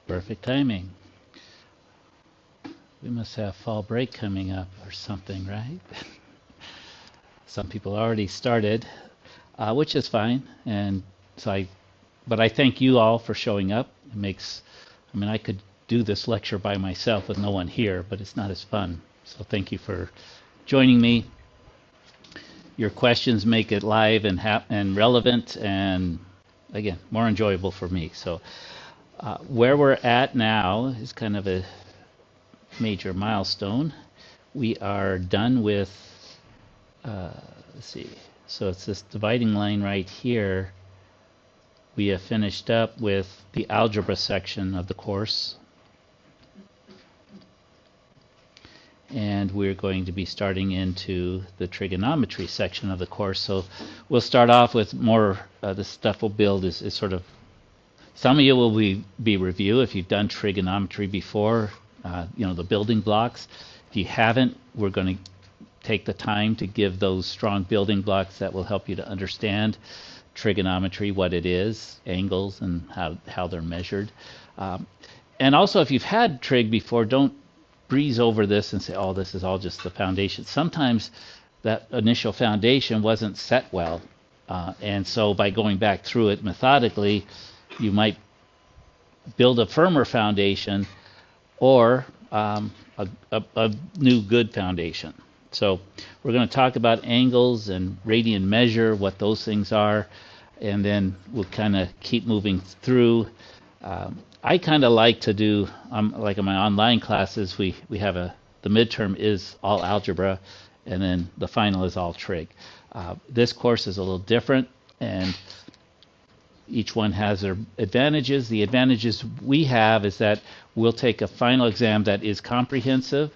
Perfect timing. We must have fall break coming up or something, right? Some people already started, which is fine. And so but I thank you all for showing up. It makes, I mean, I could do this lecture by myself with no one here, but it's not as fun. So thank you for joining me. Your questions make it live and relevant, and again, more enjoyable for me. So where we're at now is kind of a major milestone. We are done with, let's see, so it's this dividing line right here. We have finished up with the algebra section of the course. And we're going to be starting into the trigonometry section of the course. So we'll start off with more, the stuff we'll build is sort of, some of you will be review if you've done trigonometry before, you know, the building blocks. If you haven't, we're going to take the time to give those strong building blocks that will help you to understand trigonometry, what it is, angles, and how they're measured. And also, if you've had trig before, don't breeze over this and say, oh, this is all just the foundation. Sometimes that initial foundation wasn't set well. And so by going back through it methodically, you might build a firmer foundation or a new good foundation. So we're going to talk about angles and radian measure, what those things are, and then we'll kind of keep moving through. I kind of like to do, like in my online classes, we have the midterm is all algebra, and then the final is all trig. This course is a little different, and each one has their advantages. The advantages we have is that we'll take a final exam that is comprehensive.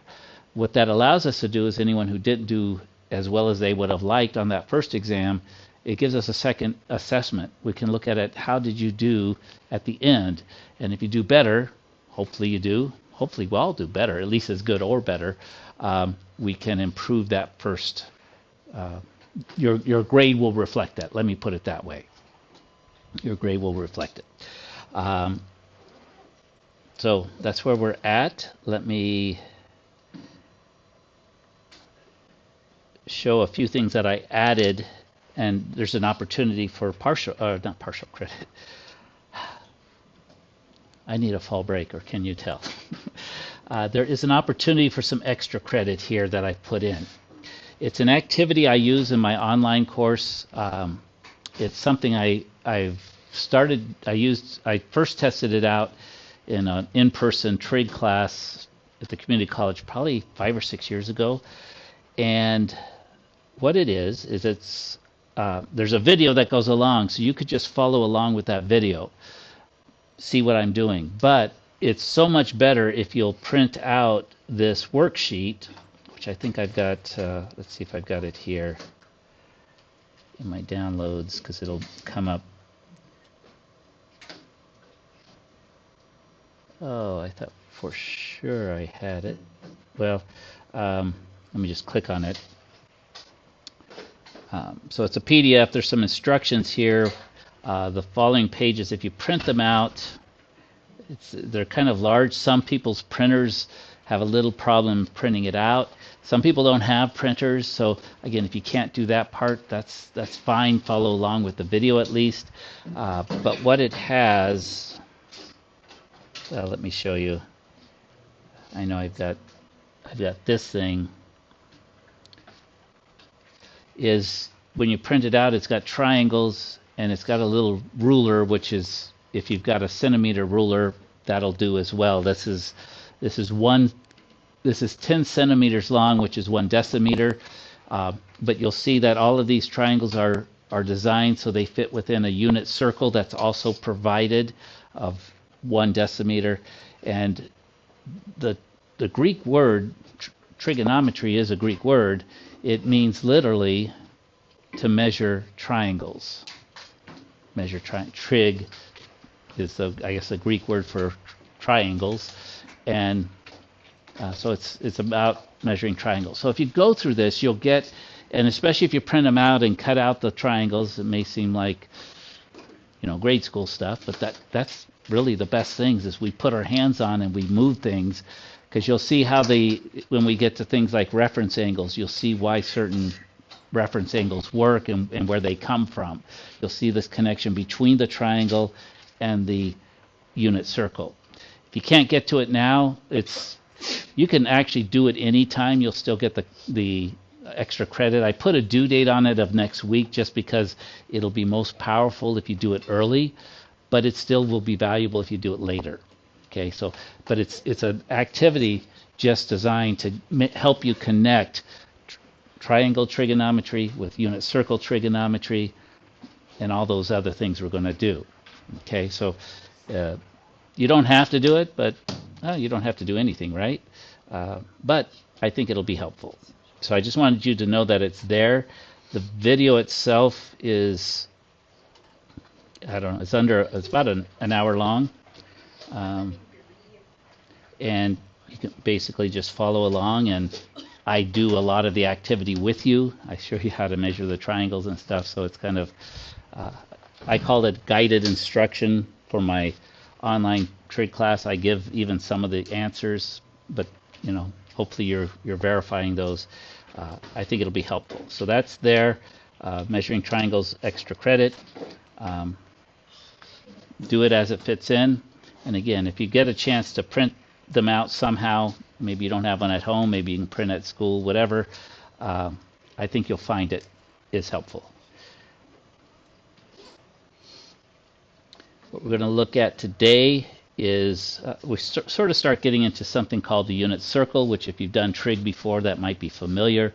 What that allows us to do is anyone who didn't do as well as they would have liked on that first exam, it gives us a second assessment. We can look at it, how did you do at the end? And if you do better, hopefully you do, hopefully we'll all do better, at least as good or better, we can improve that first. Your grade will reflect that. Let me put it that way. Your grade will reflect it. So that's where we're at. Let me show a few things that I added, and there's an opportunity for not partial credit. I need a fall break, or can you tell? There is an opportunity for some extra credit here that I put in. It's an activity I use in my online course. It's something I've started, I first tested it out in an in-person trig class at the community college probably 5 or 6 years ago. And what it is it's there's a video that goes along, so you could just follow along with that video, see what I'm doing. But it's so much better if you'll print out this worksheet, which I think I've got, let's see if I've got it here in my downloads, because it'll come up. Oh, I thought for sure I had it. Well, let me just click on it. So it's a PDF. There's some instructions here. The following pages, if you print them out, they're kind of large. Some people's printers have a little problem printing it out. Some people don't have printers, so again, if you can't do that part, that's fine. Follow along with the video at least. But what it has, well, let me show you. I know I've got this thing. Is when you print it out, it's got triangles and it's got a little ruler, which is, if you've got a centimeter ruler, that'll do as well. This is 10 centimeters long, which is 1 decimeter. But you'll see that all of these triangles are designed so they fit within a unit circle that's also provided of 1 decimeter. And the Greek word, trigonometry is a Greek word. It means literally to measure triangles. Trig is, I guess, a Greek word for triangles. And so it's about measuring triangles. So if you go through this, you'll get, and especially if you print them out and cut out the triangles, it may seem like, grade school stuff, but that's really the best things is we put our hands on and we move things, because you'll see how when we get to things like reference angles, you'll see why certain reference angles work and where they come from. You'll see this connection between the triangle and the unit circle. If you can't get to it now, you can actually do it anytime. You'll still get the extra credit. I put a due date on it of next week just because it'll be most powerful if you do it early, but it still will be valuable if you do it later. Okay, so but it's an activity just designed to help you connect triangle trigonometry with unit circle trigonometry and all those other things we're going to do. Okay, so you don't have to do it, but you don't have to do anything, right? But I think it'll be helpful. So I just wanted you to know that it's there. The video itself is, I don't know, it's about an hour long. And you can basically just follow along, and I do a lot of the activity with you. I show you how to measure the triangles and stuff, so it's kind of, I call it guided instruction for my online trig class. I give even some of the answers, but hopefully you're verifying those. I think it'll be helpful. So that's there. Measuring triangles, extra credit. Do it as it fits in. And again, if you get a chance to print them out somehow, maybe you don't have one at home, maybe you can print at school, whatever, I think you'll find it is helpful. What we're going to look at today is we sort of start getting into something called the unit circle, which if you've done trig before, that might be familiar.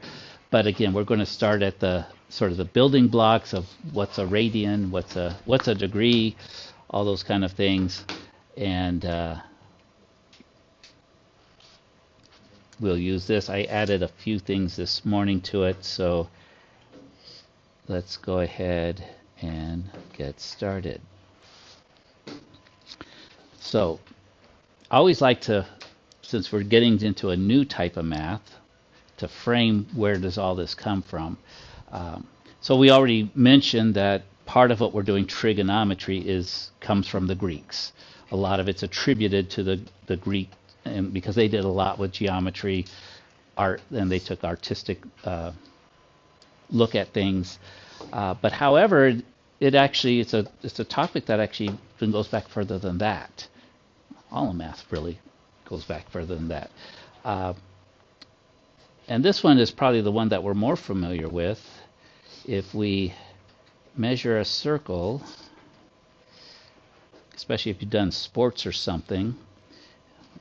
But again, we're going to start at the sort of the building blocks of what's a radian, what's a degree, all those kind of things. And we'll use this. I added a few things this morning to it, so let's go ahead and get started. So I always like to, since we're getting into a new type of math, to frame where does all this come from. So we already mentioned that part of what we're doing trigonometry comes from the Greeks. A lot of it's attributed to the Greek, and because they did a lot with geometry, art, and they took artistic look at things. But however, it's a topic that actually even goes back further than that. All of math really goes back further than that. And this one is probably the one that we're more familiar with. If we measure a circle, especially if you've done sports or something,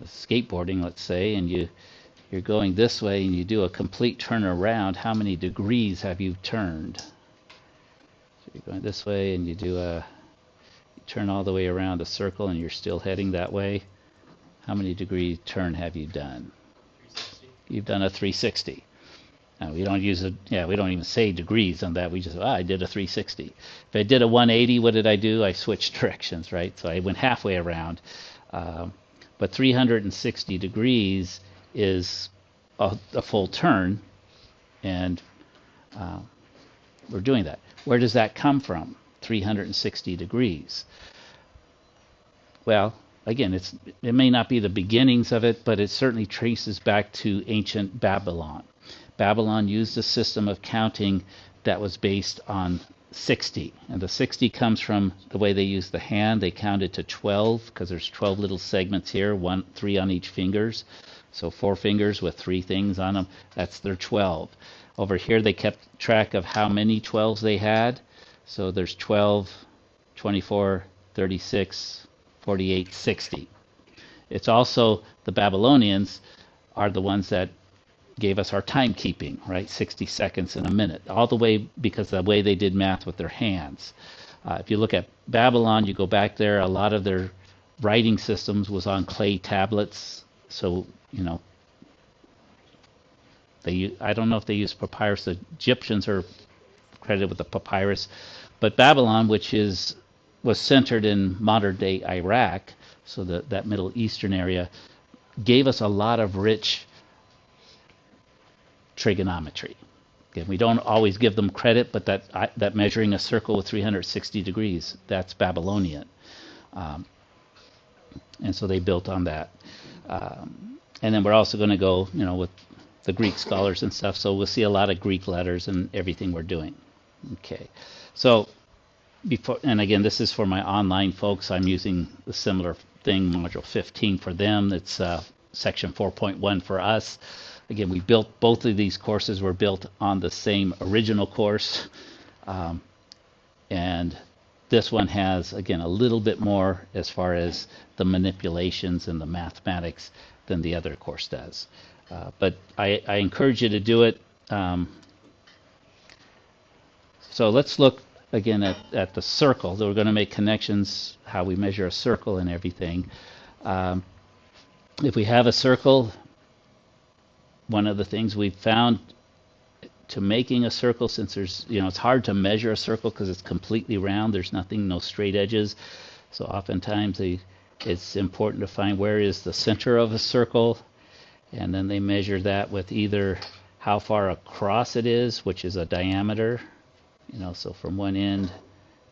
skateboarding, let's say, and you're going this way and you do a complete turn around, how many degrees have you turned? So you're going this way and you turn all the way around a circle and you're still heading that way. How many degree turn have you done? 360. You've done a 360. Now we don't we don't even say degrees on that. We just, I did a 360. If I did a 180, what did I do? I switched directions, right? So I went halfway around. But 360 degrees is a full turn, and we're doing that. Where does that come from? 360 degrees. Well, again, it may not be the beginnings of it, but it certainly traces back to ancient Babylon. Babylon used a system of counting that was based on 60, and the 60 comes from the way they use the hand. They counted to 12 because there's 12 little segments here, 3 on each fingers. So 4 fingers with 3 things on them, that's their 12. Over here they kept track of how many 12s they had. So there's 12, 24, 36, 48, 60. It's also, the Babylonians are the ones that gave us our timekeeping, right? 60 seconds in a minute, all the way because of the way they did math with their hands. If you look at Babylon, you go back there, a lot of their writing systems was on clay tablets. So, I don't know if they used papyrus. The Egyptians are credited with the papyrus, but Babylon, which was centered in modern-day Iraq, so that Middle Eastern area, gave us a lot of rich trigonometry. Again, we don't always give them credit, but that measuring a circle with 360 degrees, that's Babylonian. And so they built on that. And then we're also going to go, with the Greek scholars and stuff. So we'll see a lot of Greek letters and everything we're doing. Okay. So before, and again, this is for my online folks. I'm using the similar thing, module 15 for them. It's section 4.1 for us. Again, we built both of these courses were built on the same original course. And this one has, again, a little bit more as far as the manipulations and the mathematics than the other course does. But I encourage you to do it. So let's look again at the circle. We're going to make connections, how we measure a circle and everything. If we have a circle, one of the things we've found to making a circle, since there's, it's hard to measure a circle because it's completely round. There's nothing, no straight edges. So oftentimes it's important to find where is the center of a circle. And then they measure that with either how far across it is, which is a diameter. So from one end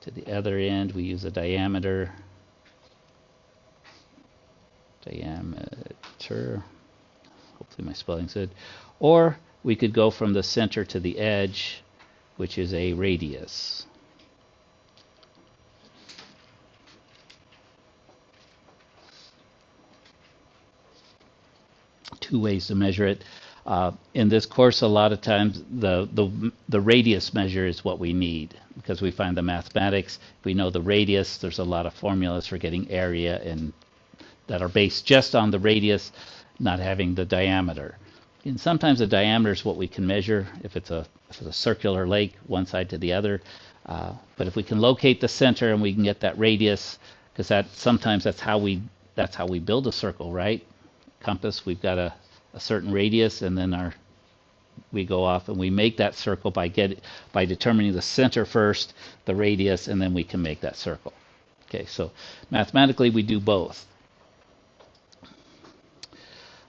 to the other end, we use a diameter. Diameter. Hopefully my spelling's good. Or we could go from the center to the edge, which is a radius. Two ways to measure it. In this course, a lot of times the radius measure is what we need, because we find the mathematics. If we know the radius, there's a lot of formulas for getting area and that are based just on the radius, not having the diameter. And sometimes the diameter is what we can measure if it's a circular lake, one side to the other. But if we can locate the center and we can get that radius, because sometimes that's how we build a circle, right? Compass, we've got a certain radius, and then we go off and we make that circle by determining the center first, the radius, and then we can make that circle. Okay, so mathematically we do both.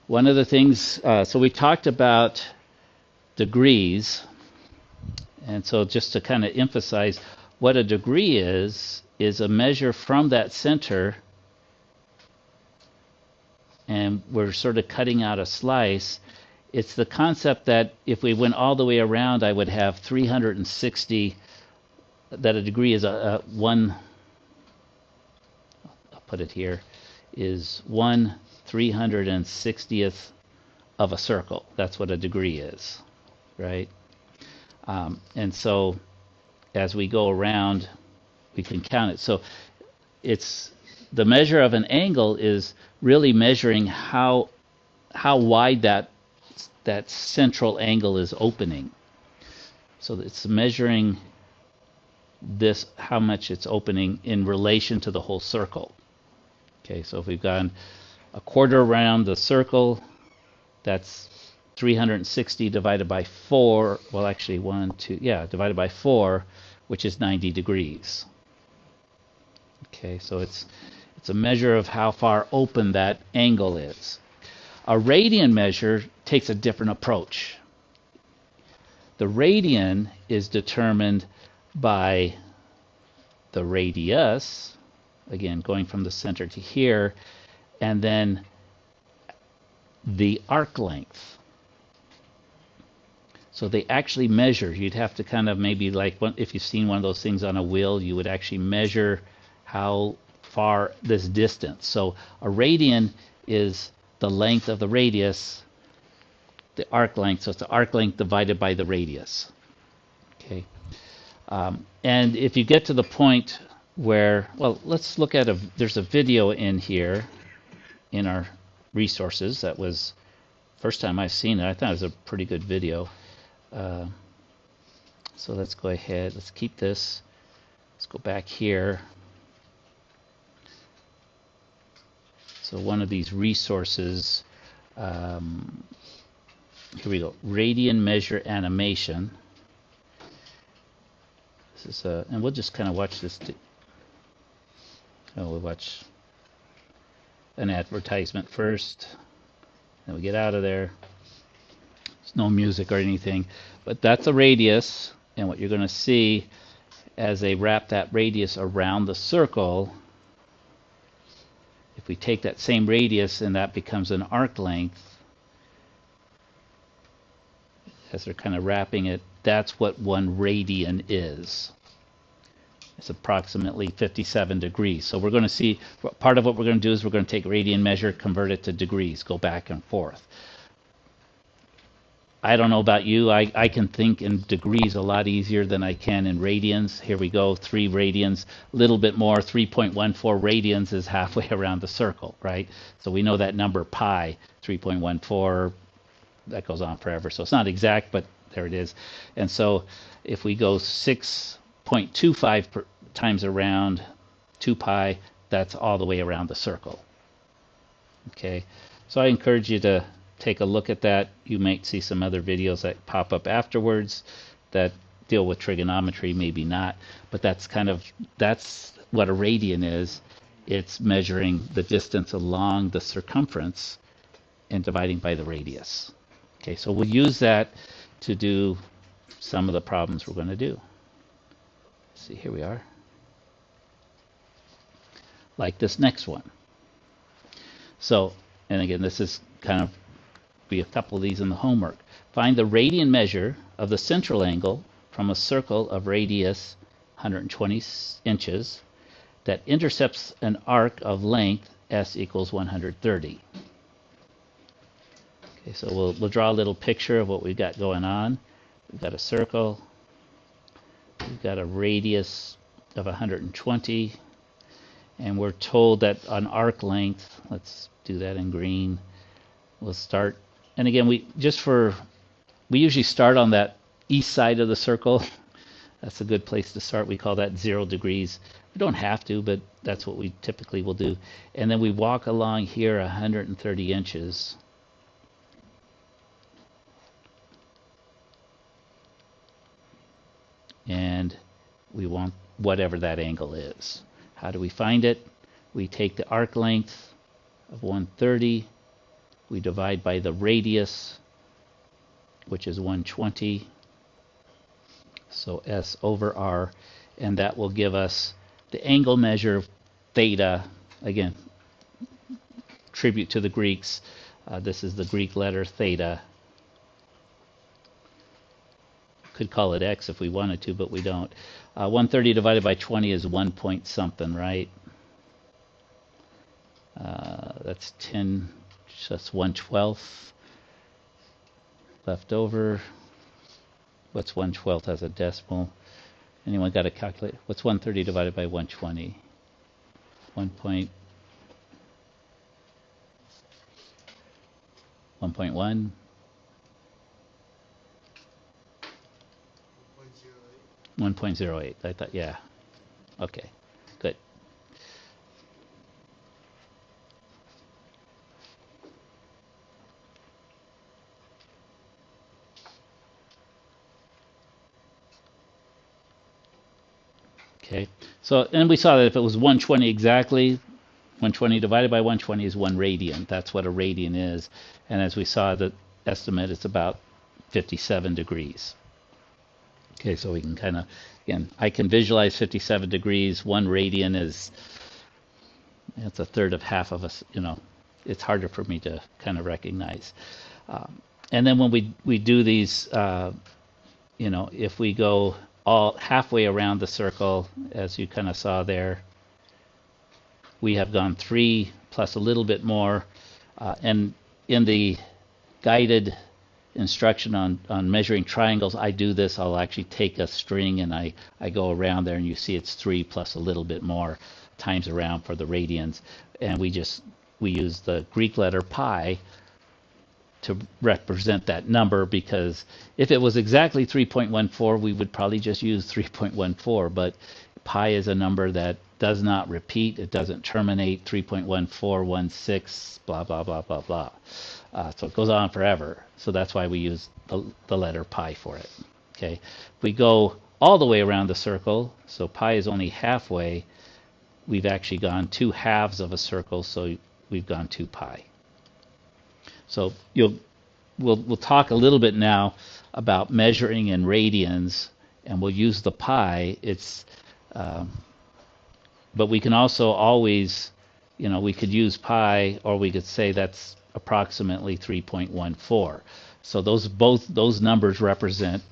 One of the things, so we talked about degrees, and so just to kind of emphasize what a degree is a measure from that center, and we're sort of cutting out a slice. It's the concept that if we went all the way around, I would have 360, that a degree is one, I'll put it here, is 1/360th of a circle. That's what a degree is, right? And so as we go around, we can count it. So it's the measure of an angle is really measuring how wide that central angle is opening. So it's measuring this, how much it's opening in relation to the whole circle. Okay, so if we've gone a quarter around the circle, that's 360 divided by 4. Well, actually, divided by 4, which is 90 degrees. Okay, so it's a measure of how far open that angle is. A radian measure takes a different approach. The radian is determined by the radius, again, going from the center to here, and then the arc length. So they actually measure. You'd have to kind of maybe if you've seen one of those things on a wheel, you would actually measure how far this distance. So a radian is the length of the radius, the arc length. So it's the arc length divided by the radius. Okay. And if you get to the point where, well, let's look at there's a video in here in our resources that was first time I've seen it. I thought it was a pretty good video. So let's go ahead. Let's keep this. Let's go back here. So one of these resources, here we go, radian measure animation. This is and we'll just kind of watch this. We'll watch an advertisement first, then we get out of there. There's no music or anything, but that's a radius, and what you're going to see as they wrap that radius around the circle, if If we take that same radius and that becomes an arc length, as they're kind of wrapping it, that's what 1 radian is. It's approximately 57 degrees. So we're going to see, part of what we're going to do is we're going to take radian measure, convert it to degrees, go back and forth. I don't know about you, I can think in degrees a lot easier than I can in radians. Here we go, 3 radians, a little bit more, 3.14 radians is halfway around the circle, right? So we know that number pi, 3.14, that goes on forever. So it's not exact, but there it is. And so if we go 6.25 times around 2 pi, that's all the way around the circle. Okay, so I encourage you to take a look at that. You might see some other videos that pop up afterwards that deal with trigonometry, maybe not, but that's what a radian is. It's measuring the distance along the circumference and dividing by the radius. Okay, so we'll use that to do some of the problems we're going to do. See, here we are. Like this next one. So, and again, this is kind of be a couple of these in the homework. Find the radian measure of the central angle from a circle of radius 120 inches that intercepts an arc of length s equals 130. Okay, so we'll draw a little picture of what we've got going on. We've got a circle. We've got a radius of 120. And we're told that an arc length, let's do that in green, we'll start. And again, we usually start on that east side of the circle. That's a good place to start. We call that 0 degrees. We don't have to, but that's what we typically will do. And then we walk along here 130 inches. And we want whatever that angle is. How do we find it? We take the arc length of 130. We divide by the radius, which is 120. So S over R. And that will give us the angle measure theta. Again, tribute to the Greeks. This is the Greek letter theta. Could call it X if we wanted to, but we don't. 130 divided by 20 is 1 point something, right? That's 10, just 1/12 left over. What's 1/12 as a decimal? Anyone got to calculate? What's 130 divided by 120? 1.1? 1.08. I thought, yeah. Okay, good. Okay, so, and we saw that if it was 120 exactly, 120 divided by 120 is 1 radian. That's what a radian is. And as we saw, the estimate, it's about 57 degrees. Okay, so we can kind of, again, I can visualize 57 degrees. 1 radian is, it's a third of half of us, you know, it's harder for me to kind of recognize. And then when we do these, you know, if we go all halfway around the circle, as you kind of saw there, we have gone 3 plus a little bit more. And in the guided instruction on measuring triangles, I do this. I'll actually take a string and I go around there, and you see it's 3 plus a little bit more times around for the radians. And we use the Greek letter pi to represent that number, because if it was exactly 3.14, we would probably just use 3.14, but pi is a number that does not repeat. It doesn't terminate 3.1416, blah, blah, blah, blah, blah. So it goes on forever. So that's why we use the letter pi for it. Okay, if we go all the way around the circle, so pi is only halfway, we've actually gone 2 halves of a circle, so we've gone 2 pi. So we'll talk a little bit now about measuring in radians, and we'll use the pi. But we can also always you know, we could use pi, or we could say that's approximately 3.14. So both those numbers represent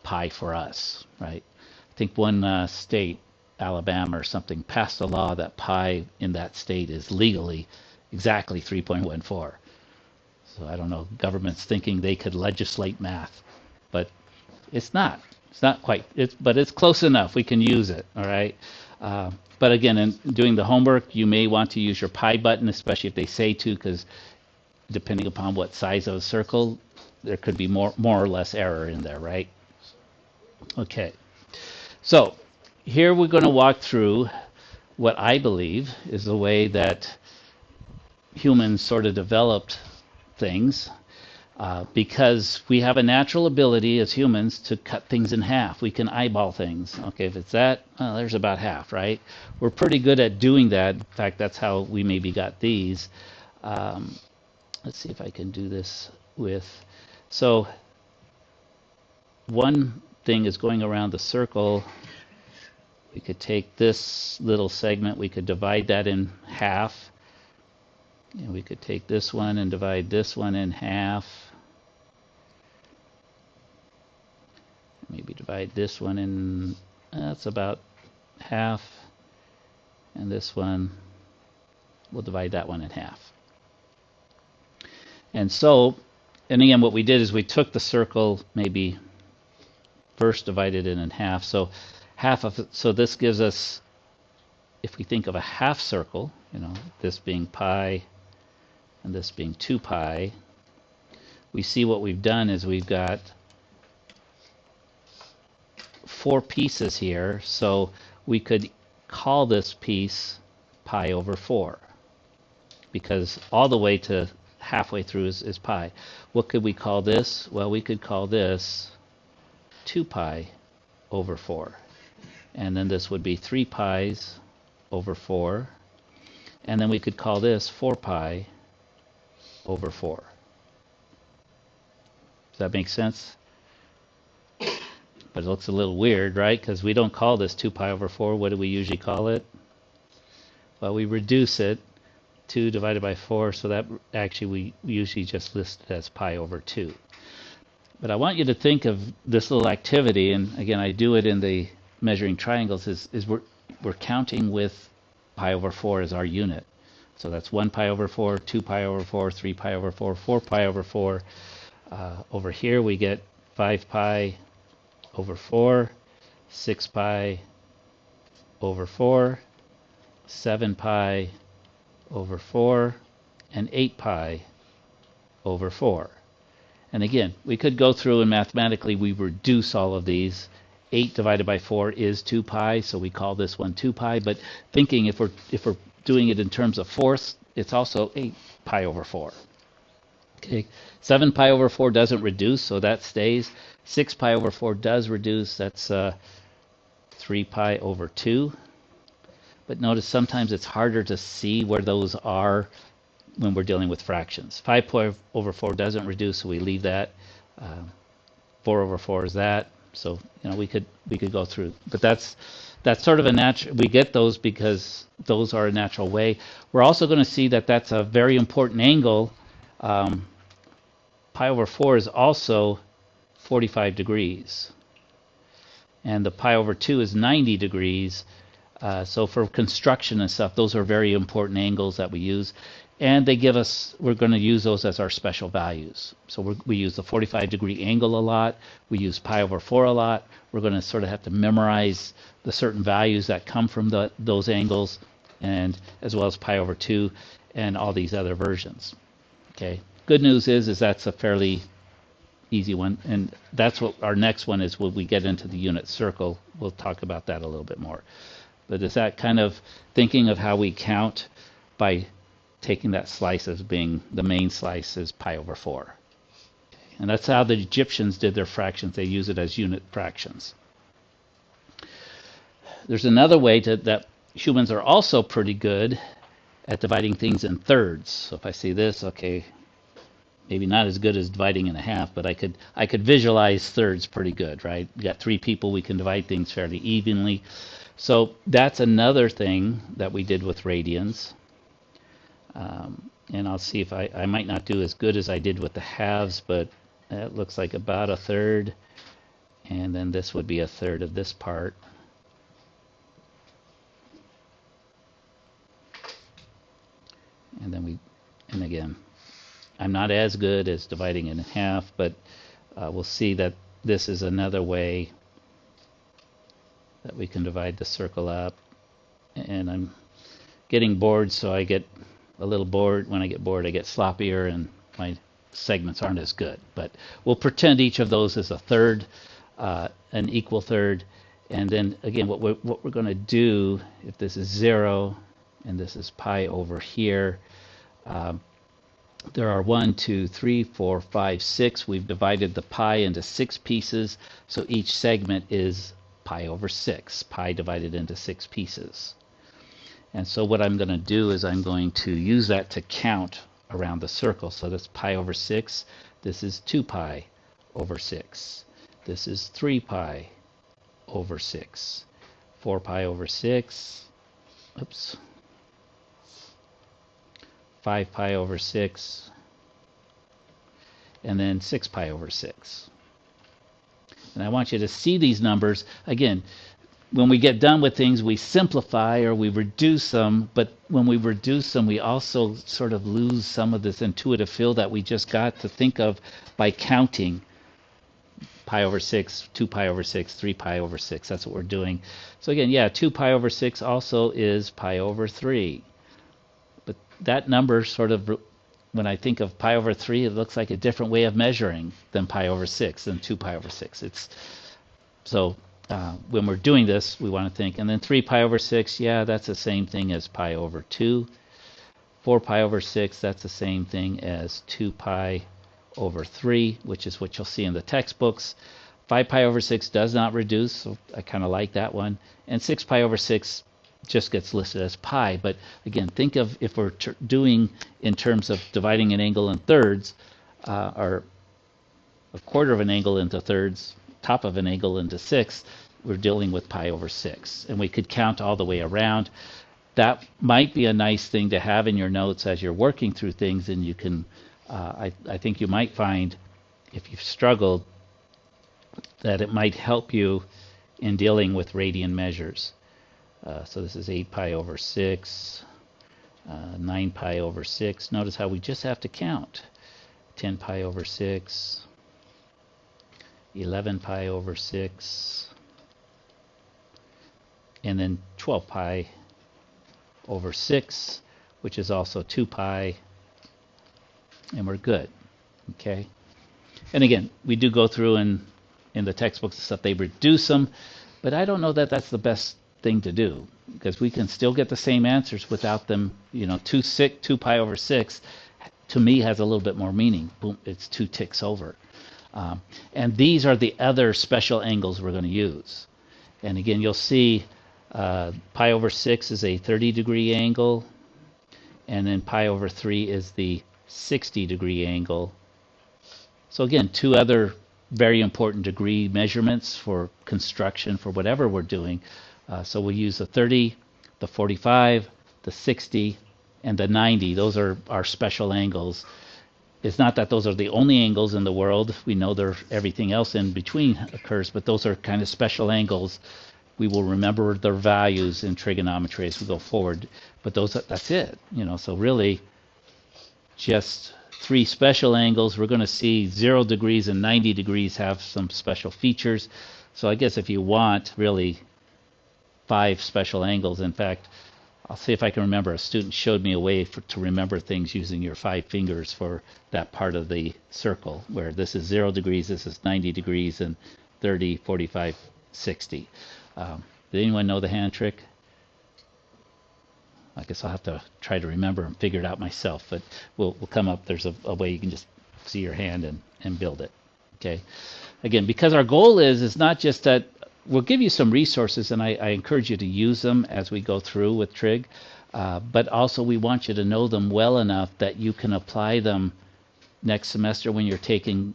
pi for us, right? I think one state, Alabama or something, passed a law that pi in that state is legally exactly 3.14. So I don't know, government's thinking they could legislate math, but it's not. It's not quite. But it's close enough. We can use it. All right. But again, in doing the homework, you may want to use your pi button, especially if they say to, because depending upon what size of a circle, there could be more or less error in there, right? Okay. So here we're going to walk through what I believe is the way that humans sort of developed things. Because we have a natural ability as humans to cut things in half. We can eyeball things. Okay, if it's that, there's about half, right? We're pretty good at doing that. In fact, that's how we maybe got these. Let's see if I can do this with... So one thing is going around the circle. We could take this little segment, we could divide that in half. And we could take this one and divide this one in half. Maybe divide this one in, that's about half. And this one, we'll divide that one in half. And so, and again, what we did is we took the circle, maybe first divided it in half. So half of it, so this gives us, if we think of a half circle, you know, this being pi and this being 2 pi, we see what we've done is we've got 4 pieces here, so we could call this piece pi over 4, because all the way to halfway through is pi. What could we call this? Well, we could call this 2 pi over 4. And then this would be 3 pi's over 4. And then we could call this 4 pi over 4. Does that make sense? But it looks a little weird, right? Because we don't call this 2 pi over 4. What do we usually call it? Well, we reduce it. 2 divided by 4, so that actually we usually just list it as pi over 2. But I want you to think of this little activity, and again, I do it in the measuring triangles, is we're counting with pi over 4 as our unit. So that's 1 pi over 4, 2 pi over 4, 3 pi over 4, 4 pi over 4. Over here we get 5 pi over 4, 6 pi over 4, 7 pi over 4, and 8 pi over 4. And again, we could go through and mathematically we reduce all of these. 8 divided by 4 is 2 pi, so we call this one 2 pi. But thinking if we're doing it in terms of fourths, it's also 8 pi over 4. Okay, 7 pi over 4 doesn't reduce, so that stays. 6 pi over 4 does reduce, that's 3 pi over 2. But notice sometimes it's harder to see where those are when we're dealing with fractions. 5 pi over 4 doesn't reduce, so we leave that. 4 over 4 is that. So you know we could go through, but that's sort of a natural. We get those because those are a natural way. We're also going to see that that's a very important angle. Pi over 4 is also 45 degrees, and the pi over 2 is 90 degrees. So for construction and stuff, those are very important angles that we use. And they give us, we're going to use those as our special values. So we use the 45 degree angle a lot. We use pi over 4 a lot. We're going to sort of have to memorize the certain values that come from those angles, and as well as pi over 2 and all these other versions. Okay. Good news is that's a fairly easy one. And that's what our next one is when we get into the unit circle. We'll talk about that a little bit more. But is that kind of thinking of how we count by taking that slice as being the main slice is pi over 4. Okay. And that's how the Egyptians did their fractions. They use it as unit fractions. There's another way that humans are also pretty good at dividing things in thirds. So if I see this, okay, maybe not as good as dividing in a half, but I could visualize thirds pretty good, right? We got 3 people, we can divide things fairly evenly. So that's another thing that we did with radians. And I'll see if I might not do as good as I did with the halves, but it looks like about a third. And then this would be a third of this part. And then and again, I'm not as good as dividing it in half, but we'll see that this is another way that we can divide the circle up. And I'm getting bored, so I get a little bored. When I get bored, I get sloppier, and my segments aren't as good. But we'll pretend each of those is a third, an equal third. And then again, what we're going to do, if this is 0 and this is pi over here, there are 1, 2, 3, 4, 5, 6. We've divided the pi into 6 pieces, so each segment is pi over 6, pi divided into 6 pieces. And so what I'm going to do is I'm going to use that to count around the circle. So that's pi over 6. This is 2 pi over 6. This is 3 pi over 6. 4 pi over 6. Oops. 5 pi over 6. And then 6 pi over 6. And I want you to see these numbers. Again, when we get done with things, we simplify or we reduce them, but when we reduce them, we also sort of lose some of this intuitive feel that we just got to think of by counting. Pi over 6, 2 pi over 6, 3 pi over 6. That's what we're doing. So again, yeah, 2 pi over 6 also is pi over 3. But that number sort of, when I think of pi over 3, it looks like a different way of measuring than pi over 6, than 2 pi over 6. When we're doing this, we want to think, and then 3 pi over 6, yeah, that's the same thing as pi over 2. 4 pi over 6, that's the same thing as 2 pi over 3, which is what you'll see in the textbooks. 5 pi over 6 does not reduce, so I kind of like that one. And 6 pi over 6 just gets listed as pi. But again, think of if we're doing in terms of dividing an angle in thirds, or a quarter of an angle into thirds, top of an angle into sixths, we're dealing with pi over 6. And we could count all the way around. That might be a nice thing to have in your notes as you're working through things, and you can, I think you might find, if you've struggled, that it might help you in dealing with radian measures. So this is 8 pi over 6, 9 pi over 6. Notice how we just have to count. 10 pi over 6, 11 pi over 6, and then 12 pi over 6, which is also 2 pi, and we're good. Okay? And again, we do go through in the textbooks and stuff, they reduce them, but I don't know that that's the best thing to do, because we can still get the same answers without them. 2 pi over 6 to me has a little bit more meaning. Boom, it's 2 ticks over. And these are the other special angles we're going to use. And again, you'll see pi over 6 is a 30-degree angle, and then pi over 3 is the 60-degree angle. So again, 2 other very important degree measurements for construction, for whatever we're doing. So we'll use the 30, the 45, the 60, and the 90. Those are our special angles. It's not that those are the only angles in the world. We know everything else in between occurs, but those are kind of special angles. We will remember their values in trigonometry as we go forward. But that's it. So really, just 3 special angles. We're going to see 0 degrees and 90 degrees have some special features. So I guess if you want really 5 special angles, in fact, I'll see if I can remember. A student showed me a way to remember things using your 5 fingers for that part of the circle, where this is 0 degrees, this is 90 degrees, and 30, 45, 60. Did anyone know the hand trick? I guess I'll have to try to remember and figure it out myself, but we'll come up. There's a way you can just see your hand and build it. Okay. Again, because our goal is not just that we'll give you some resources, and I encourage you to use them as we go through with trig, but also we want you to know them well enough that you can apply them next semester when you're taking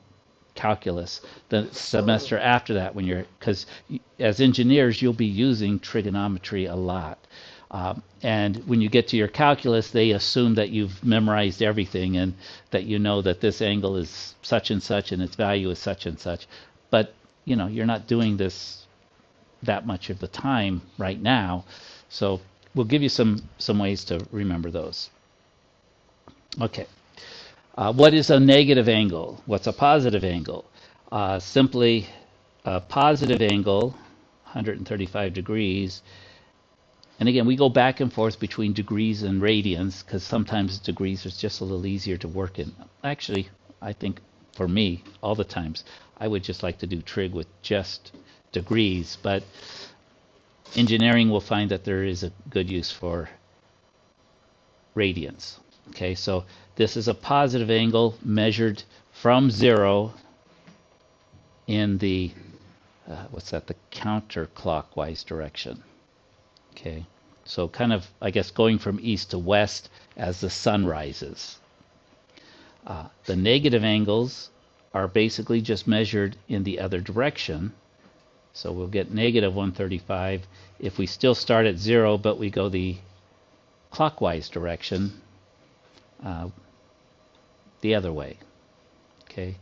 calculus, the semester after that because as engineers you'll be using trigonometry a lot. And when you get to your calculus, they assume that you've memorized everything and that you know that this angle is such and such and its value is such and such. But you know, you're not doing this that much of the time right now. So we'll give you some ways to remember those. Okay. What is a negative angle? What's a positive angle? Simply a positive angle, 135 degrees. And again, we go back and forth between degrees and radians because sometimes degrees is just a little easier to work in. Actually, I think for me, all the times, I would just like to do trig with just degrees, but engineering will find that there is a good use for radians. Okay, so this is a positive angle measured from 0 in the, the counterclockwise direction. Okay, so kind of, I guess, going from east to west as the sun rises. The negative angles are basically just measured in the other direction. So we'll get negative 135 if we still start at 0, but we go the clockwise direction the other way. Okay,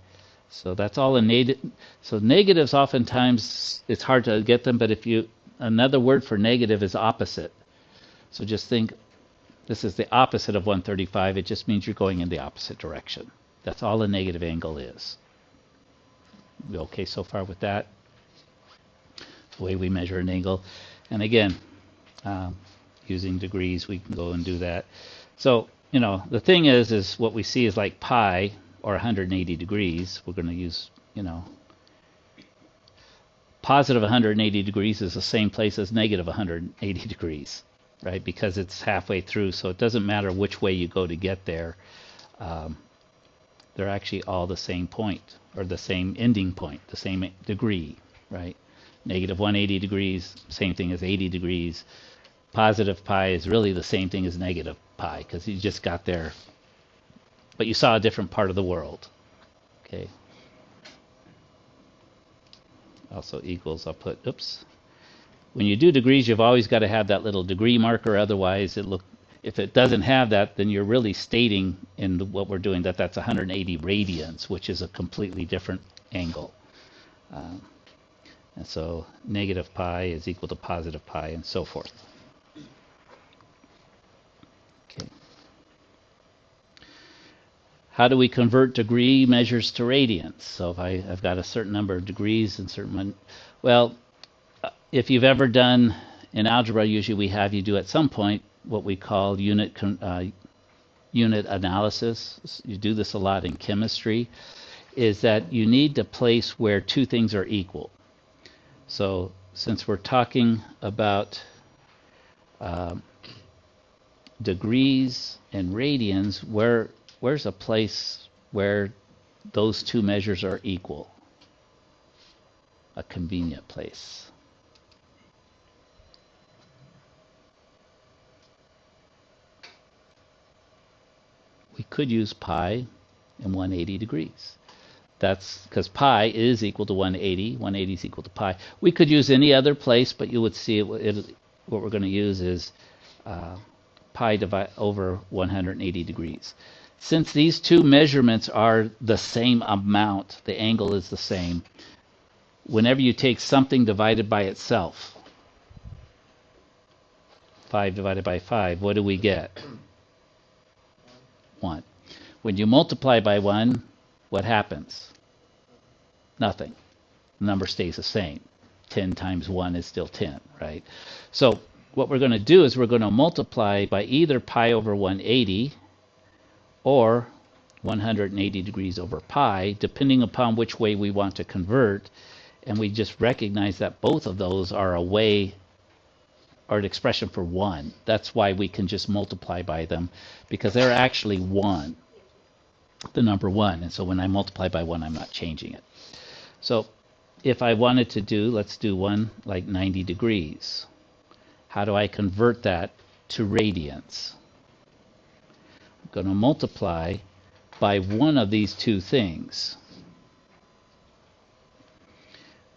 so that's all a negative. So negatives, oftentimes it's hard to get them, but if you, another word for negative is opposite. So just think this is the opposite of 135. It just means you're going in the opposite direction. That's all a negative angle is. We okay so far with that? The way we measure an angle. And again, using degrees, we can go and do that. So, you know, the thing is what we see is like pi, or 180 degrees. We're going to use, you know, positive 180 degrees is the same place as negative 180 degrees, right? Because it's halfway through, so it doesn't matter which way you go to get there. They're actually all the same point, or the same ending point, the same degree, right? Negative 180 degrees, same thing as 80 degrees. Positive pi is really the same thing as negative pi, because you just got there, but you saw a different part of the world. Okay. Also equals, I'll put, oops. When you do degrees, you've always got to have that little degree marker, otherwise if it doesn't have that, then you're really stating in what we're doing that that's 180 radians, which is a completely different angle. And so negative pi is equal to positive pi, and so forth. Okay. How do we convert degree measures to radians? So if I've got a certain number of degrees and certain, well, if you've ever done in algebra, usually we have you do at some point what we call unit analysis. You do this a lot in chemistry, is that you need to place where two things are equal. So since we're talking about degrees and radians, where's a place where those two measures are equal? A convenient place. We could use pi and 180 degrees. That's because pi is equal to 180. 180 is equal to pi. We could use any other place, but you would see what we're going to use is pi divided over 180 degrees. Since these two measurements are the same amount, the angle is the same, whenever you take something divided by itself, 5 divided by 5, what do we get? 1. When you multiply by 1, what happens? Nothing. The number stays the same. 10 times 1 is still 10, right? So what we're going to do is we're going to multiply by either pi over 180 or 180 degrees over pi, depending upon which way we want to convert. And we just recognize that both of those are a way or an expression for 1. That's why we can just multiply by them, because they're actually 1, the number 1. And so when I multiply by 1, I'm not changing it. So if I wanted to do, let's do one like 90 degrees. How do I convert that to radians? I'm going to multiply by one of these two things.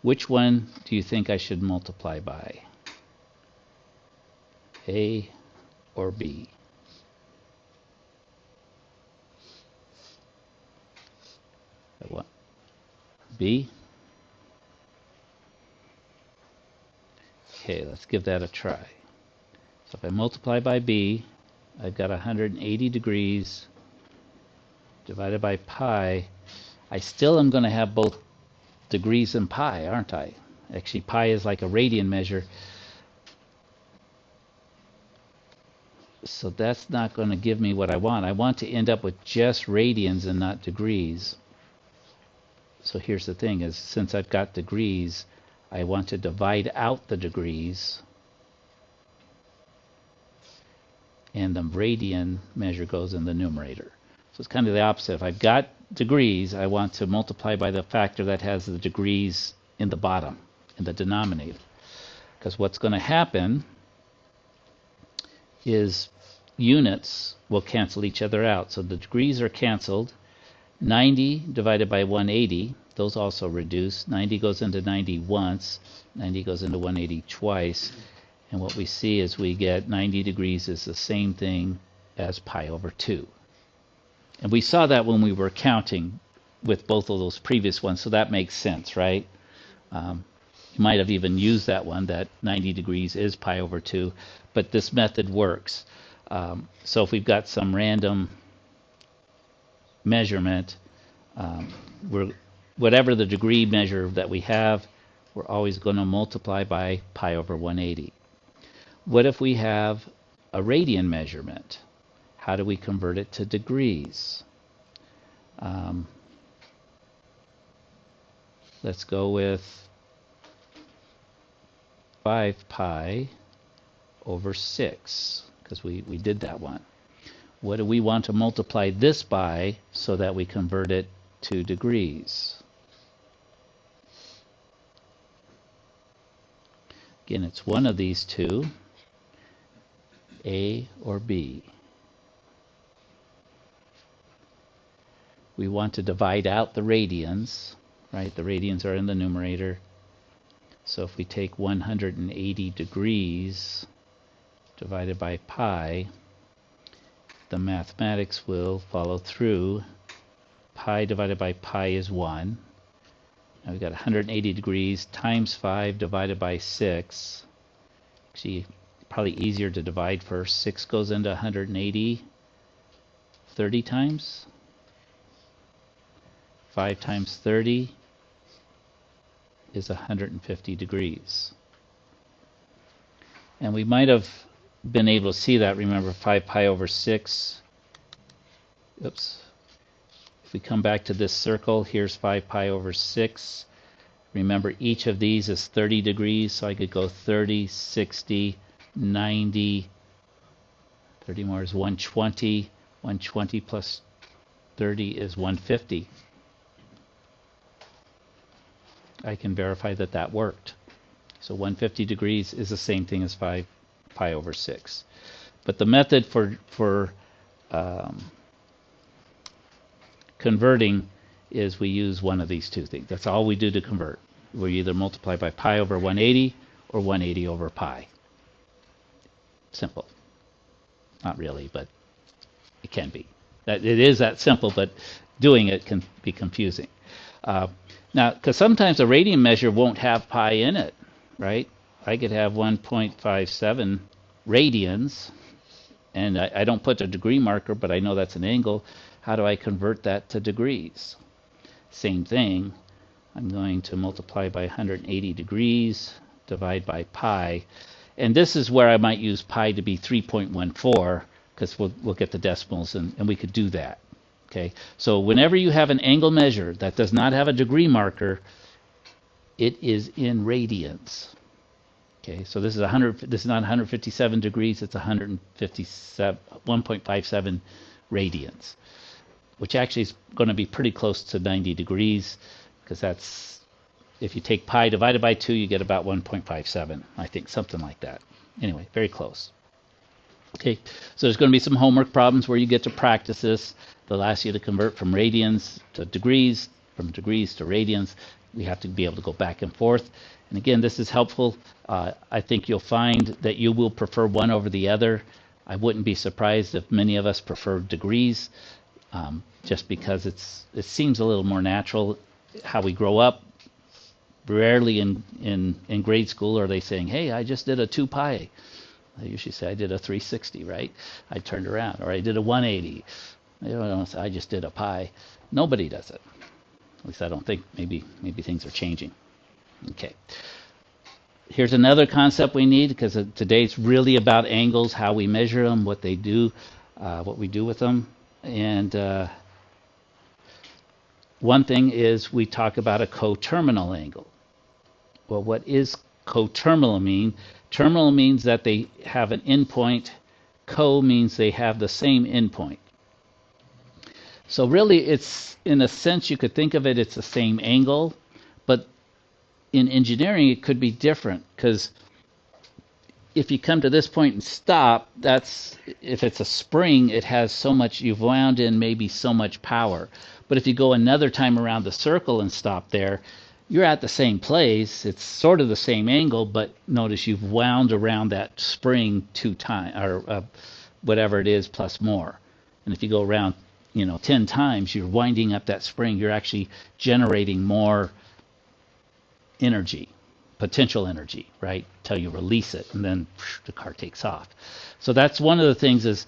Which one do you think I should multiply by? A or B? What? B? Okay, let's give that a try. So if I multiply by B, I've got 180 degrees divided by pi. I still am going to have both degrees and pi, aren't I? Actually, pi is like a radian measure. So that's not going to give me what I want. I want to end up with just radians and not degrees. So here's the thing, is since I've got degrees, I want to divide out the degrees, and the radian measure goes in the numerator. So it's kind of the opposite. If I've got degrees, I want to multiply by the factor that has the degrees in the bottom, in the denominator. Because what's going to happen is units will cancel each other out. So the degrees are canceled. 90 divided by 180, those also reduce. 90 goes into 90 once, 90 goes into 180 twice, and what we see is we get 90 degrees is the same thing as pi over 2. And we saw that when we were counting with both of those previous ones, so that makes sense, right? You might have even used that one, that 90 degrees is pi over 2, but this method works. So if we've got some random measurement, whatever the degree measure that we have, we're always going to multiply by pi over 180. What if we have a radian measurement? How do we convert it to degrees? Let's go with 5 pi over 6, because we did that one. What do we want to multiply this by so that we convert it to degrees? Again, it's one of these two, A or B. We want to divide out the radians, right? The radians are in the numerator. So if we take 180 degrees divided by pi, the mathematics will follow through. Pi divided by pi is 1. Now we've got 180 degrees times 5 divided by 6. Actually, probably easier to divide first. 6 goes into 180 30 times. 5 times 30 is 150 degrees. And we might have been able to see that. Remember, 5 pi over 6. Oops. If we come back to this circle, here's 5 pi over 6. Remember, each of these is 30 degrees, so I could go 30, 60, 90. 30 more is 120. 120 plus 30 is 150. I can verify that that worked. So 150 degrees is the same thing as 5 pi over 6. But the method for converting is we use one of these two things. That's all we do to convert. We either multiply by pi over 180 or 180 over pi. Simple. Not really, but it can be. It is that simple, but doing it can be confusing. Now, because sometimes a radian measure won't have pi in it, right? I could have 1.57 radians, and I don't put a degree marker, but I know that's an angle. How do I convert that to degrees? Same thing. I'm going to multiply by 180 degrees, divide by pi. And this is where I might use pi to be 3.14, because we'll get the decimals, and we could do that. Okay, so whenever you have an angle measure that does not have a degree marker, it is in radians. Okay, so this is 100. This is not 157 degrees. It's 1.57 radians, which actually is going to be pretty close to 90 degrees, because that's, if you take pi divided by 2, you get about 1.57. I think something like that. Anyway, very close. Okay, so there's going to be some homework problems where you get to practice this. They'll ask you to convert from radians to degrees, from degrees to radians. we have to be able to go back and forth. And again, this is helpful. I think you'll find that you will prefer one over the other. I wouldn't be surprised if many of us prefer degrees, just because it seems a little more natural how we grow up. Rarely in grade school are they saying, hey, I just did a 2 pi. I usually say I did a 360, right? I turned around, or I did a 180. They don't say I just did a pi. Nobody does it. At least I don't think. Maybe things are changing. Okay. Here's another concept we need, because today it's really about angles, how we measure them, what they do, what we do with them. And one thing is we talk about a coterminal angle. Well, what is coterminal mean? Terminal means that they have an endpoint. Co means they have the same endpoint. So really, it's, in a sense, you could think of it, it's the same angle, but in engineering, it could be different, because if you come to this point and stop, that's, if it's a spring, it has so much, you've wound in maybe so much power. But if you go another time around the circle and stop there, you're at the same place. It's sort of the same angle, but notice you've wound around that spring 2 times, or whatever it is, plus more. And if you go around, 10 times, you're winding up that spring. You're actually generating more energy, potential energy, right? Till you release it, and then the car takes off. So that's one of the things is,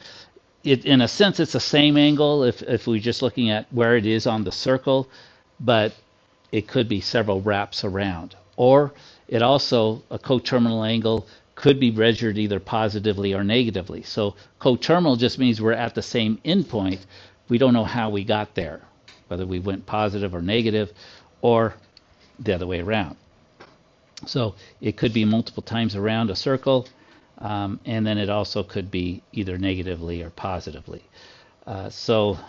in a sense, it's the same angle if we're just looking at where it is on the circle, but it could be several wraps around. Or it also, a coterminal angle could be measured either positively or negatively. So coterminal just means we're at the same endpoint. We don't know how we got there, whether we went positive or negative, or the other way around. So it could be multiple times around a circle, and then it also could be either negatively or positively. So let's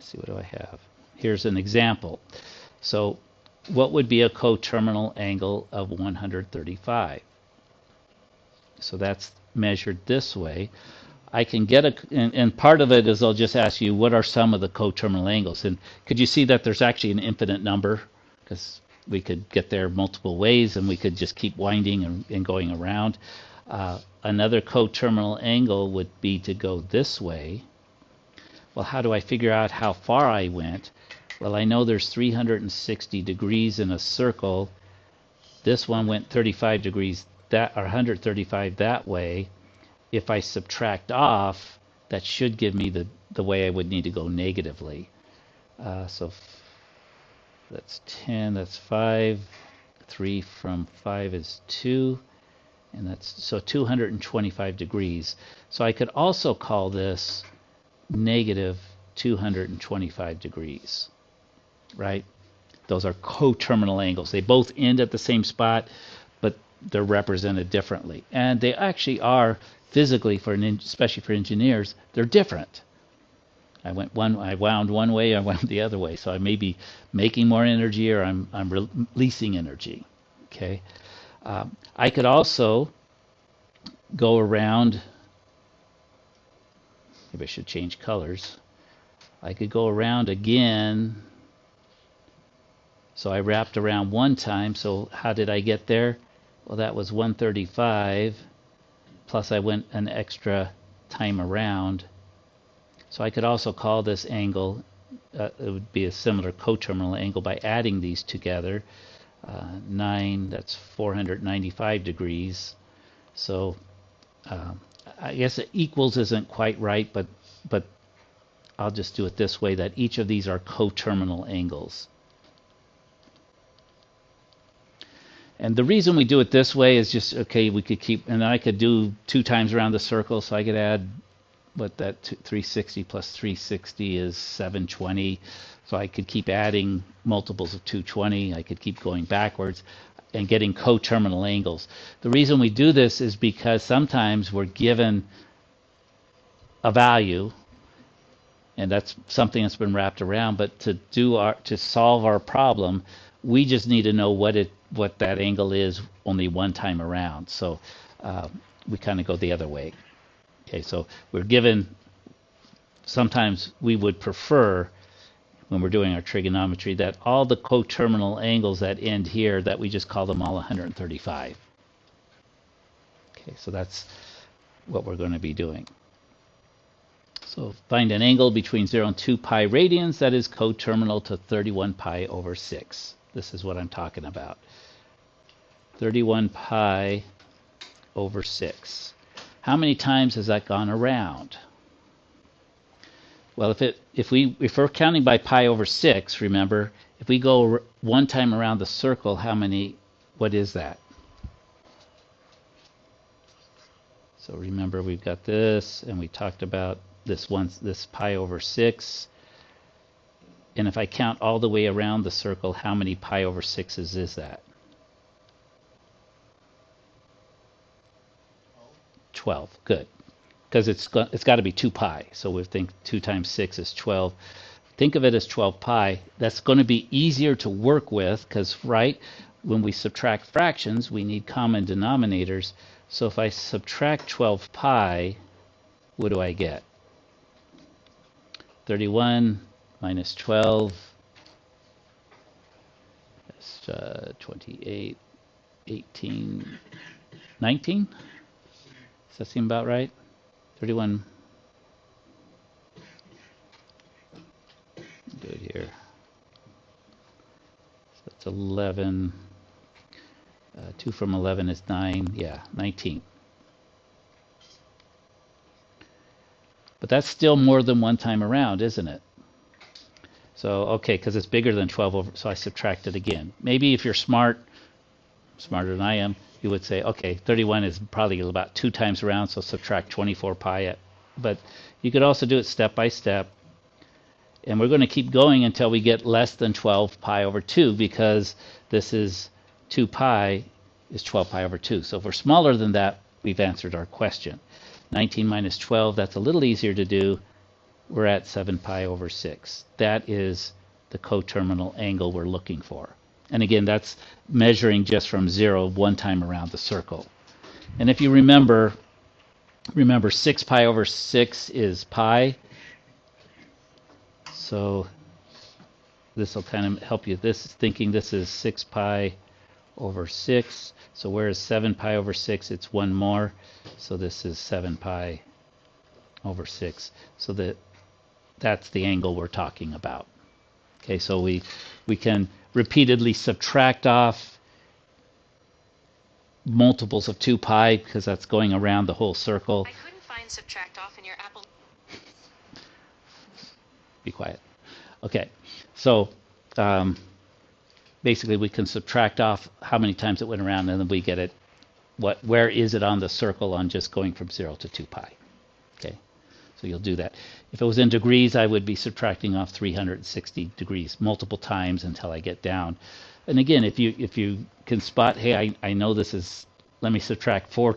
see, what do I have? Here's an example. So what would be a coterminal angle of 135? So that's measured this way. I can get and part of it is I'll just ask you, what are some of the coterminal angles? And could you see that there's actually an infinite number? Because we could get there multiple ways, and we could just keep winding and going around. Another coterminal angle would be to go this way. Well, how do I figure out how far I went? Well, I know there's 360 degrees in a circle. This one went 35 degrees that, or 135 that way. If I subtract off, that should give me the way I would need to go negatively. So that's 10, that's 5. 3 from 5 is 2. And that's, so 225 degrees. So I could also call this negative 225 degrees, right? Those are coterminal angles. They both end at the same spot, but they're represented differently. And they actually are physically, especially for engineers, they're different. I wound one way, I wound the other way. So I may be making more energy, or I'm releasing energy. Okay. I could also go around. Maybe I should change colors. I could go around again. So I wrapped around one time. So how did I get there? Well, that was 135. Plus I went an extra time around. So I could also call this angle, it would be a similar coterminal angle by adding these together. 9, that's 495 degrees. So I guess equals isn't quite right, but I'll just do it this way, that each of these are coterminal angles. And the reason we do it this way is just, okay, we could keep, and I could do 2 times around the circle, so I could add, what, that 360 plus 360 is 720. So I could keep adding multiples of 220. I could keep going backwards and getting coterminal angles. The reason we do this is because sometimes we're given a value, and that's something that's been wrapped around, but to solve our problem, we just need to know what that angle is only one time around. So we kind of go the other way. Okay, so we're given, sometimes we would prefer when we're doing our trigonometry, that all the coterminal angles that end here, that we just call them all 135. Okay, so that's what we're going to be doing. So find an angle between 0 and 2 pi radians that is coterminal to 31 pi over 6. This is what I'm talking about. 31 pi over 6. How many times has that gone around? Well, if we're counting by pi over 6, remember, if we go one time around the circle, what is that? So remember, we've got this, and we talked about this pi over 6. And if I count all the way around the circle, how many pi over 6s is that? 12. Good. Because it's got to be 2 pi. So we think 2 times 6 is 12. Think of it as 12 pi. That's going to be easier to work with because, right, when we subtract fractions, we need common denominators. So if I subtract 12 pi, what do I get? 31 minus 12. That's 28, 18, 19. Does that seem about right? 31. Do it here. So that's 11. 2 from 11 is 9. Yeah, 19. But that's still more than one time around, isn't it? So, okay, because it's bigger than 12 over, so I subtract it again. Maybe if you're smarter than I am, you would say, okay, 31 is probably about 2 times around, so subtract 24 pi. But you could also do it step by step. And we're going to keep going until we get less than 12 pi over 2, because this is 2 pi is 12 pi over 2. So if we're smaller than that, we've answered our question. 19 minus 12, that's a little easier to do. We're at 7 pi over 6. That is the coterminal angle we're looking for. And again, that's measuring just from 0 one time around the circle. And if you remember 6 pi over 6 is pi. So this will kind of help you. This is thinking this is 6 pi over 6. So whereas 7 pi over 6, it's one more. So this is 7 pi over 6. So that's the angle we're talking about. Okay, so we can repeatedly subtract off multiples of 2 pi because that's going around the whole circle. I couldn't find subtract off in your Apple. Be quiet. Okay, so basically we can subtract off how many times it went around, and then we get it. Where is it on the circle on just going from 0 to 2 pi? Okay, so you'll do that. If it was in degrees, I would be subtracting off 360 degrees multiple times until I get down. And again, if you can spot, hey, I know this is, let me subtract four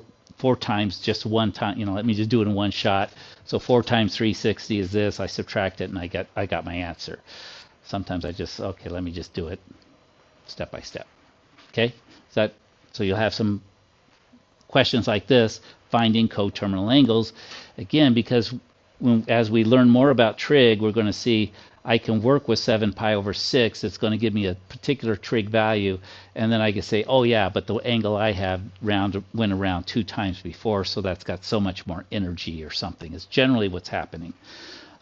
times just one time, let me just do it in one shot. So 4 times 360 is this. I subtract it and I got my answer. Sometimes I just, okay, let me just do it step by step. Okay, so you'll have some questions like this, finding coterminal angles. Again, because as we learn more about trig, we're going to see I can work with 7 pi over 6. It's going to give me a particular trig value, and then I can say, oh yeah, but the angle I have went around 2 times before, so that's got so much more energy or something. It's generally what's happening.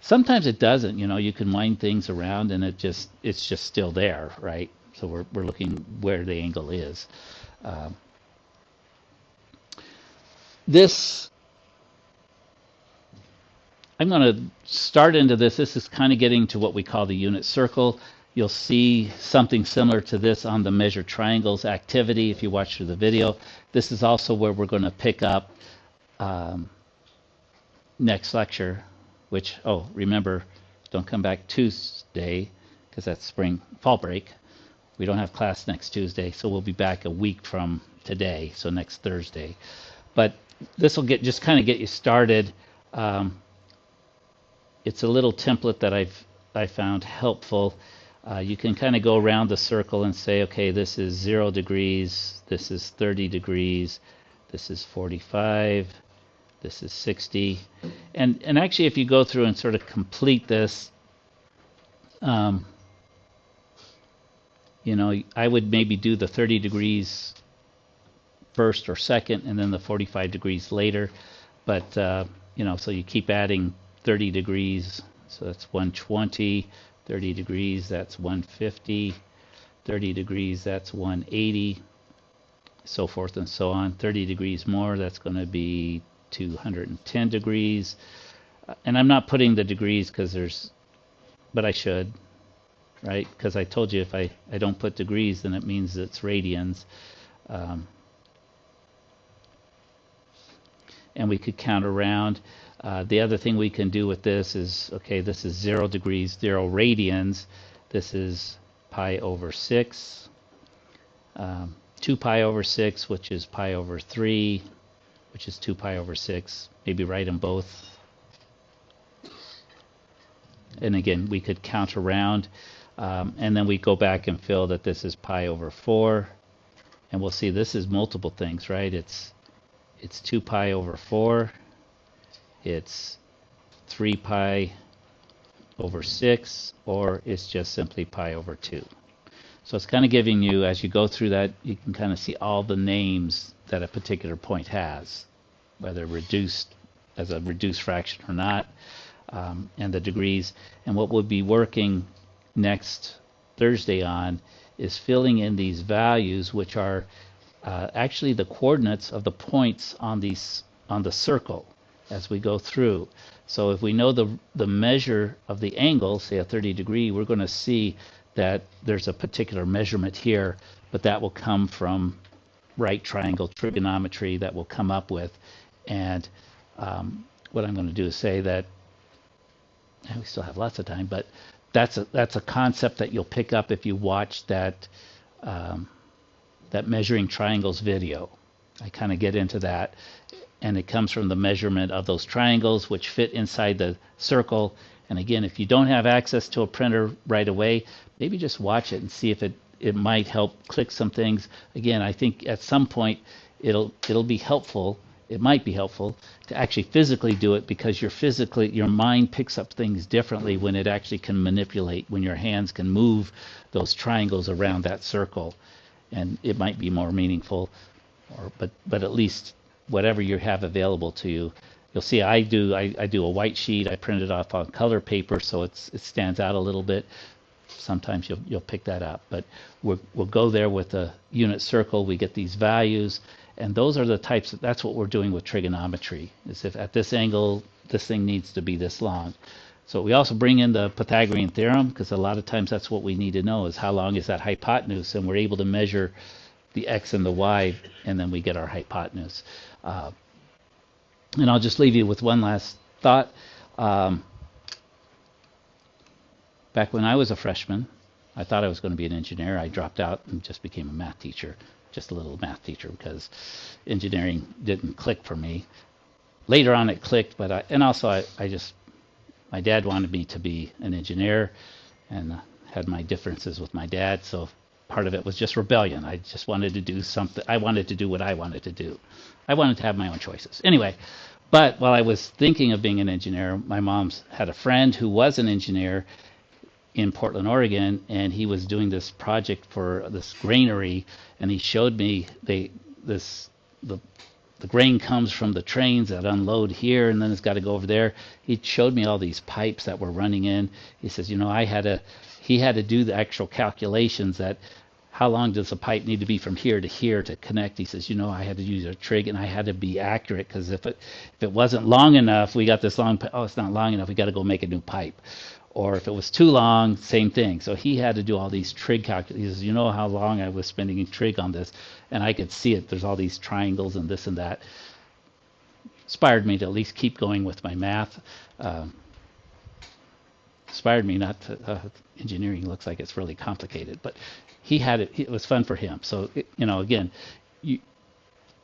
Sometimes it doesn't. You can wind things around and it's just still there, right? So we're looking where the angle is. I'm going to start into this. This is kind of getting to what we call the unit circle. You'll see something similar to this on the measured triangles activity if you watch through the video. This is also where we're going to pick up next lecture, which, remember, don't come back Tuesday because that's fall break. We don't have class next Tuesday, so we'll be back a week from today, so next Thursday. But this will just kind of get you started. It's a little template that I found helpful. You can kind of go around the circle and say, okay, this is 0 degrees, this is 30 degrees, this is 45, this is 60. And actually, if you go through and sort of complete this, Um, I would maybe do the 30 degrees first or second, and then the 45 degrees later. But, so you keep adding 30 degrees, so that's 120, 30 degrees, that's 150, 30 degrees, that's 180, so forth and so on. 30 degrees more, that's going to be 210 degrees. And I'm not putting the degrees but I should, right? Because I told you if I don't put degrees, then it means it's radians. And we could count around. The other thing we can do with this is, okay, this is 0 degrees, 0 radians. This is pi over 6. 2 pi over 6, which is pi over 3, which is 2 pi over 6. Maybe write them both. And again, we could count around. And then we go back and fill that this is pi over 4. And we'll see this is multiple things, right? It's 2 pi over 4. It's 3 pi over 6, or it's just simply pi over 2. So it's kind of giving you, as you go through that, you can kind of see all the names that a particular point has, whether reduced as a reduced fraction or not, and the degrees. And what we'll be working next Thursday on is filling in these values, which are actually the coordinates of the points on the circle as we go through. So if we know the measure of the angle, say a 30 degree, we're going to see that there's a particular measurement here, but that will come from right triangle trigonometry that we'll come up with. And what I'm going to do is say that, and we still have lots of time, but that's a concept that you'll pick up if you watch that measuring triangles video. I kind of get into that, and it comes from the measurement of those triangles which fit inside the circle. And again, if you don't have access to a printer right away, maybe just watch it and see if it might help click some things. Again, I think at some point it'll be helpful. It might be helpful to actually physically do it, because your mind picks up things differently when it actually can manipulate, when your hands can move those triangles around that circle. And it might be more meaningful, but at least whatever you have available to you. You'll see I do a white sheet. I print it off on color paper, so it stands out a little bit. Sometimes you'll pick that up, but we'll go there with a unit circle. We get these values, and those are the types. That's what we're doing with trigonometry. Is if at this angle this thing needs to be this long. So we also bring in the Pythagorean theorem, because a lot of times that's what we need to know, is how long is that hypotenuse, and we're able to measure the x and the y, and then we get our hypotenuse. And I'll just leave you with one last thought. Back when I was a freshman, I thought I was going to be an engineer. I dropped out and just became a math teacher, just a little math teacher, because engineering didn't click for me. Later on it clicked, but my dad wanted me to be an engineer, and had my differences with my dad, so part of it was just rebellion. I just wanted to do something. I wanted to do what I wanted to do. I wanted to have my own choices. Anyway, but while I was thinking of being an engineer, my mom's had a friend who was an engineer in Portland, Oregon, and he was doing this project for this granary, and he showed me the grain comes from the trains that unload here, and then it's got to go over there. He showed me all these pipes that were running in. He says, he had to do the actual calculations that how long does a pipe need to be from here to connect. He says, I had to use a trig, and I had to be accurate, because if it wasn't long enough, we got this long pipe. Oh, it's not long enough. We got to go make a new pipe. Or if it was too long, same thing. So he had to do all these trig calculations. He says, how long I was spending in trig on this, and I could see it. There's all these triangles and this and that. Inspired me to at least keep going with my math. Inspired me not to. Engineering looks like it's really complicated, but he had it. It was fun for him. So again,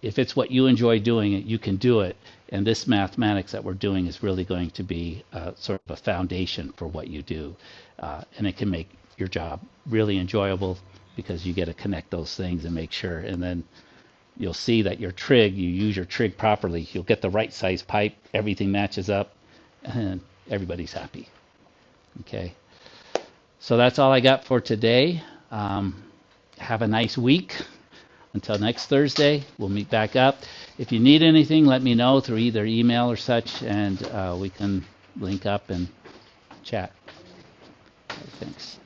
if it's what you enjoy doing, you can do it. And this mathematics that we're doing is really going to be sort of a foundation for what you do, and it can make your job really enjoyable, because you get to connect those things and make sure. And then you'll see that you use your trig properly. You'll get the right size pipe. Everything matches up, and everybody's happy. Okay. So that's all I got for today. Have a nice week. Until next Thursday, we'll meet back up. If you need anything, let me know through either email or such, and we can link up and chat. Thanks.